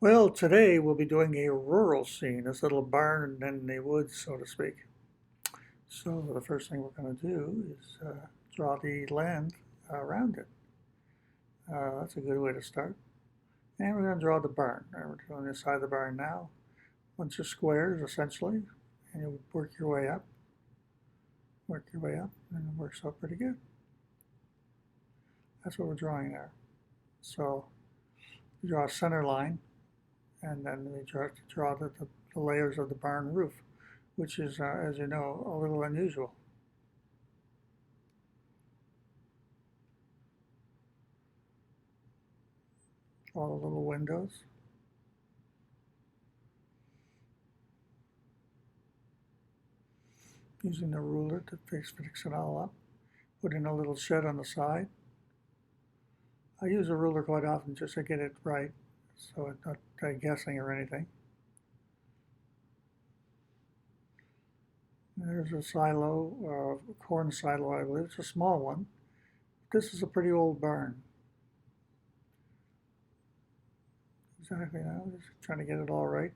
Well, today we'll be doing a rural scene, this little barn in the woods, so to speak. So the first thing we're going to do is draw the land around it. That's a good way to start. And we're going to draw the barn. We're doing this side of the barn now. Bunch of squares, essentially, and you work your way up, and it works out pretty good. That's what we're drawing there. So you draw a center line, and then we draw the layers of the barn roof, which is, as you know, a little unusual. All the little windows. Using the ruler to fix it all up. Put in a little shed on the side. I use a ruler quite often just to get it right, so it's not guessing or anything. There's a silo, a corn silo, I believe. It's a small one. This is a pretty old barn. Exactly now, just trying to get it all right.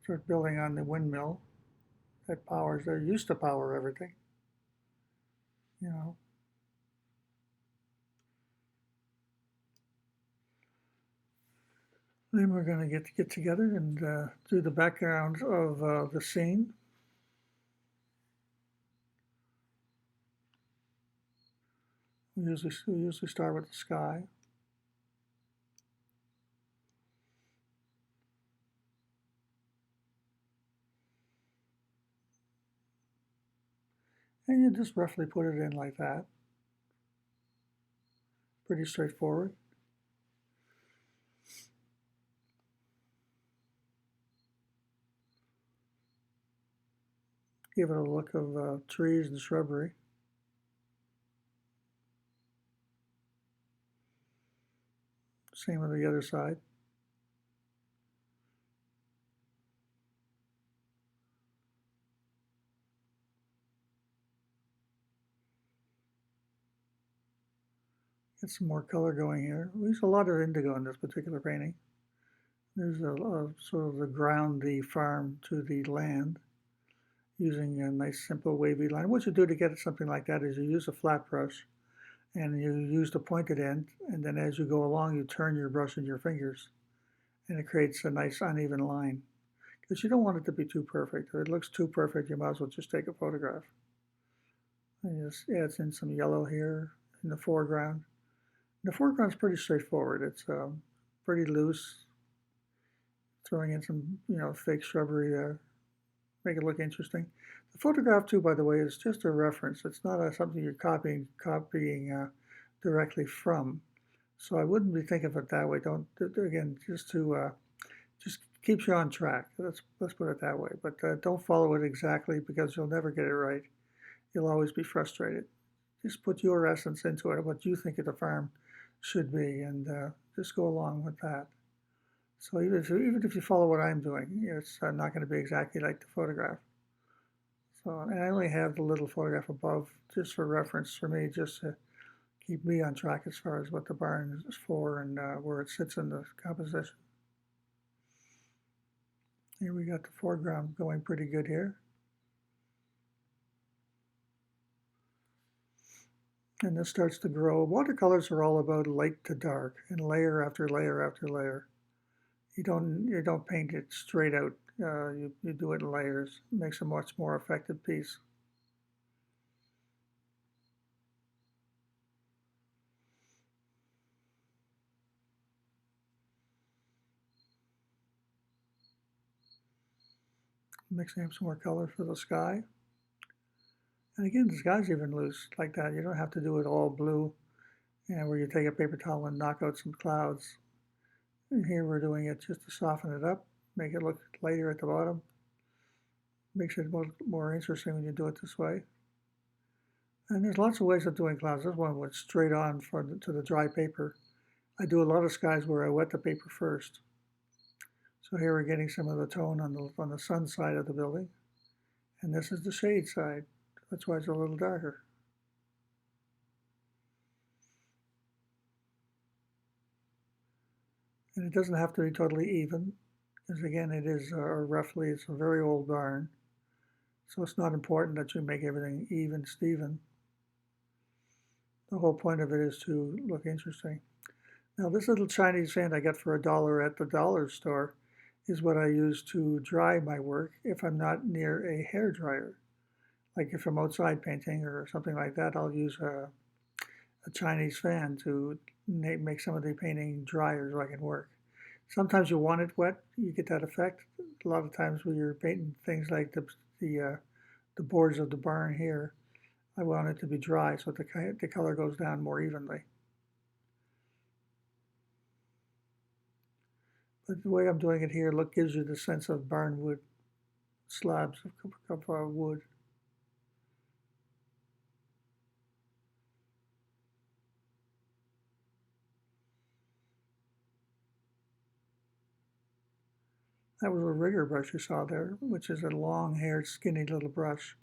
Start building on the windmill that powers, they used to power everything, you know. Then we're going to get together and do the background of the scene. We usually start with the sky. And you just roughly put it in like that. Pretty straightforward. Give it a look of trees and shrubbery. Same on the other side. Get some more color going here. We use a lot of indigo in this particular painting. There's a sort of the ground the farm to the land using a nice simple wavy line. What you do to get something like that is you use a flat brush and you use the pointed end, and then as you go along you turn your brush in your fingers and it creates a nice uneven line. Because you don't want it to be too perfect. If it looks too perfect, you might as well just take a photograph. And just adds in some yellow here in the foreground. The foreground is pretty straightforward. It's pretty loose, throwing in some fake shrubbery there, make it look interesting. The photograph too, by the way, is just a reference. It's not something you're copying directly from. So I wouldn't be thinking of it that way. Don't again just keeps you on track. Let's put it that way. But don't follow it exactly because you'll never get it right. You'll always be frustrated. Just put your essence into it, what you think of the farm should be, and just go along with that. So even if you follow what I'm doing, it's not going to be exactly like the photograph. So, and I only have the little photograph above just for reference for me, just to keep me on track as far as what the barn is for and where it sits in the composition. Here we got the foreground going pretty good here. And this starts to grow. Watercolors are all about light to dark and layer after layer after layer. You don't paint it straight out. You do it in layers. It makes a much more effective piece. Mixing up some more color for the sky. And again, the sky's even loose like that. You don't have to do it all blue, and where you take a paper towel and knock out some clouds. And here we're doing it just to soften it up, make it look lighter at the bottom. Makes it more interesting when you do it this way. And there's lots of ways of doing clouds. This one went straight on to the dry paper. I do a lot of skies where I wet the paper first. So here we're getting some of the tone on the sun side of the building. And this is the shade side. That's why it's a little darker. And it doesn't have to be totally even, because again, it is roughly, it's a very old barn. So it's not important that you make everything even, Steven. The whole point of it is to look interesting. Now, this little Chinese fan I got for $1 at the dollar store is what I use to dry my work if I'm not near a hair dryer. Like if I'm outside painting or something like that, I'll use a Chinese fan to make some of the painting drier so I can work. Sometimes you want it wet, you get that effect. A lot of times when you're painting things like the boards of the barn here, I want it to be dry so the color goes down more evenly. But the way I'm doing it here, look, gives you the sense of barn wood, slabs of wood. That was a rigger brush you saw there, which is a long-haired, skinny little brush.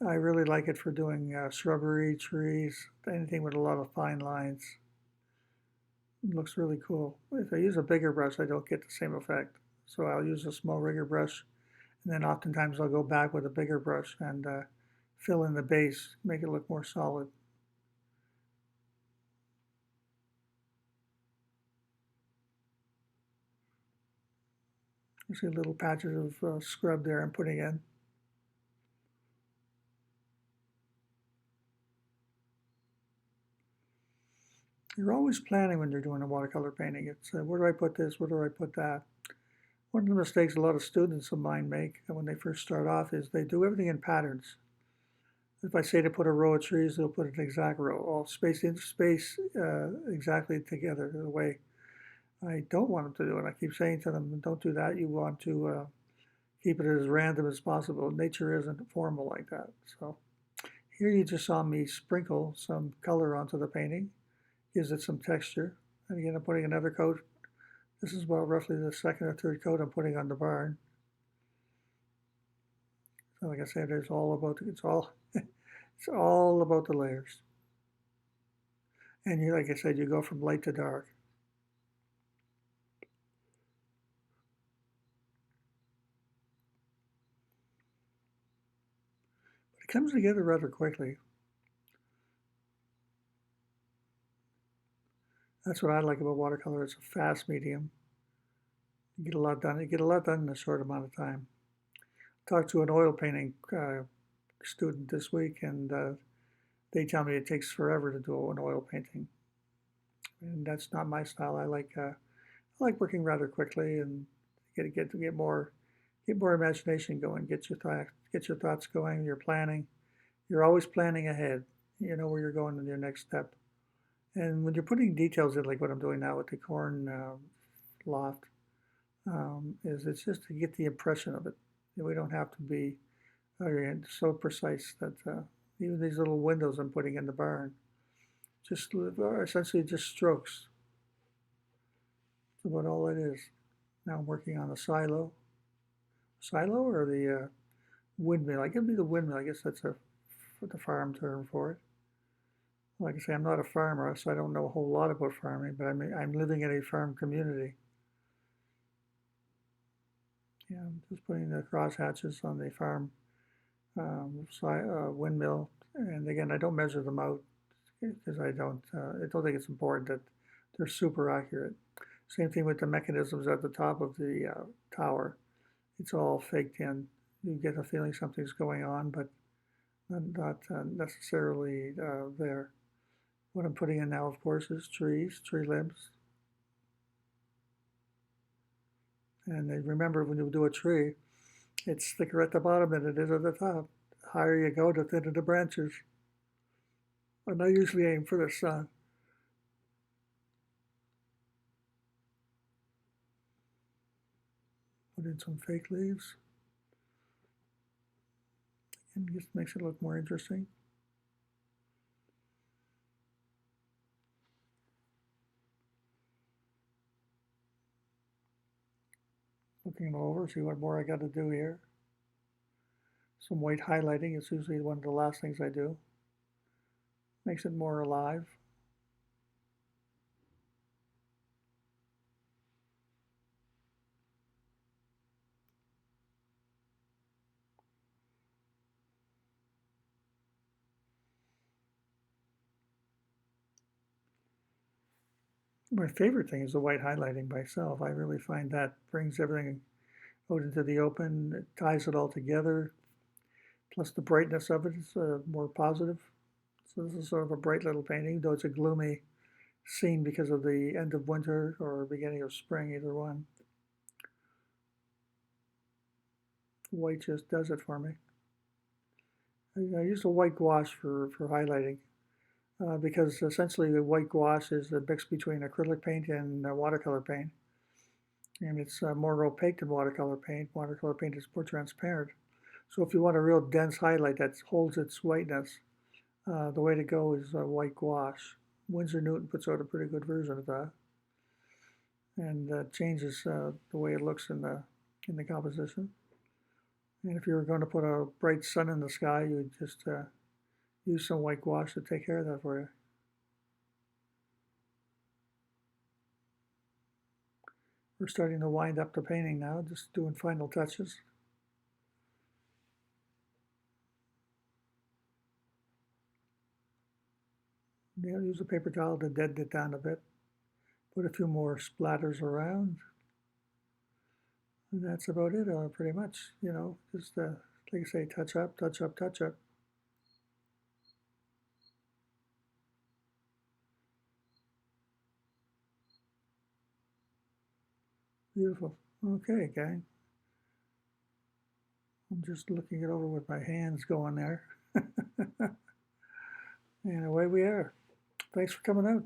I really like it for doing shrubbery, trees, anything with a lot of fine lines. It looks really cool. If I use a bigger brush, I don't get the same effect. So I'll use a small rigger brush, and then oftentimes I'll go back with a bigger brush and fill in the base, make it look more solid. You see little patches of scrub there I'm putting in. You're always planning when you're doing a watercolor painting. It's where do I put this? Where do I put that? One of the mistakes a lot of students of mine make when they first start off is they do everything in patterns. If I say to put a row of trees, they'll put an exact row, all spaced in space exactly together the way I don't want them to do it. I keep saying to them, don't do that. You want to keep it as random as possible. Nature isn't formal like that. So here you just saw me sprinkle some color onto the painting, gives it some texture. And again, I'm putting another coat. This is about roughly the second or third coat I'm putting on the barn. So like I said, it's all about it's all about the layers. And you, like I said, you go from light to dark. But it comes together rather quickly. That's what I like about watercolor. It's a fast medium. You get a lot done. You get a lot done in a short amount of time. I talked to an oil painting student this week, and they tell me it takes forever to do an oil painting, and that's not my style. I like working rather quickly and get more imagination going. Get your thoughts going. You're planning. You're always planning ahead. You know where you're going in your next step. And when you're putting details in, like what I'm doing now with the corn loft, is it's just to get the impression of it. We don't have to be so precise that even these little windows I'm putting in the barn just are essentially just strokes. That's about all it is. Now I'm working on the silo or the windmill. I could be the windmill. I guess that's the farm term for it. Like I say, I'm not a farmer, so I don't know a whole lot about farming, but I'm living in a farm community. Yeah, I'm just putting the cross hatches on the farm windmill, and again, I don't measure them out because I don't think it's important that they're super accurate. Same thing with the mechanisms at the top of the tower. It's all faked in. You get a feeling something's going on, but not necessarily there. What I'm putting in now, of course, is trees, tree limbs. And remember, when you do a tree, it's thicker at the bottom than it is at the top. The higher you go, the thinner the branches. And I usually aim for the sun. Put in some fake leaves. And just makes it look more interesting. Looking it over, see what more I got to do here. Some white highlighting is usually one of the last things I do. Makes it more alive. My favorite thing is the white highlighting by itself. I really find that brings everything out into the open, it ties it all together, plus the brightness of it is more positive. So this is sort of a bright little painting, though it's a gloomy scene because of the end of winter or beginning of spring, either one. White just does it for me. I use a white gouache for highlighting because essentially the white gouache is a mix between acrylic paint and watercolor paint. And it's more opaque than watercolor paint. Watercolor paint is more transparent. So if you want a real dense highlight that holds its whiteness, the way to go is white gouache. Winsor Newton puts out a pretty good version of that, and changes the way it looks in the composition. And if you're going to put a bright sun in the sky, you would just use some white gouache to take care of that for you. We're starting to wind up the painting now, just doing final touches. Yeah, use a paper towel to deaden it down a bit. Put a few more splatters around. And that's about it, pretty much. You know, just like I say, touch up, touch up, touch up. Beautiful. Okay, gang. I'm just looking it over with my hands going there. And away we are. Thanks for coming out.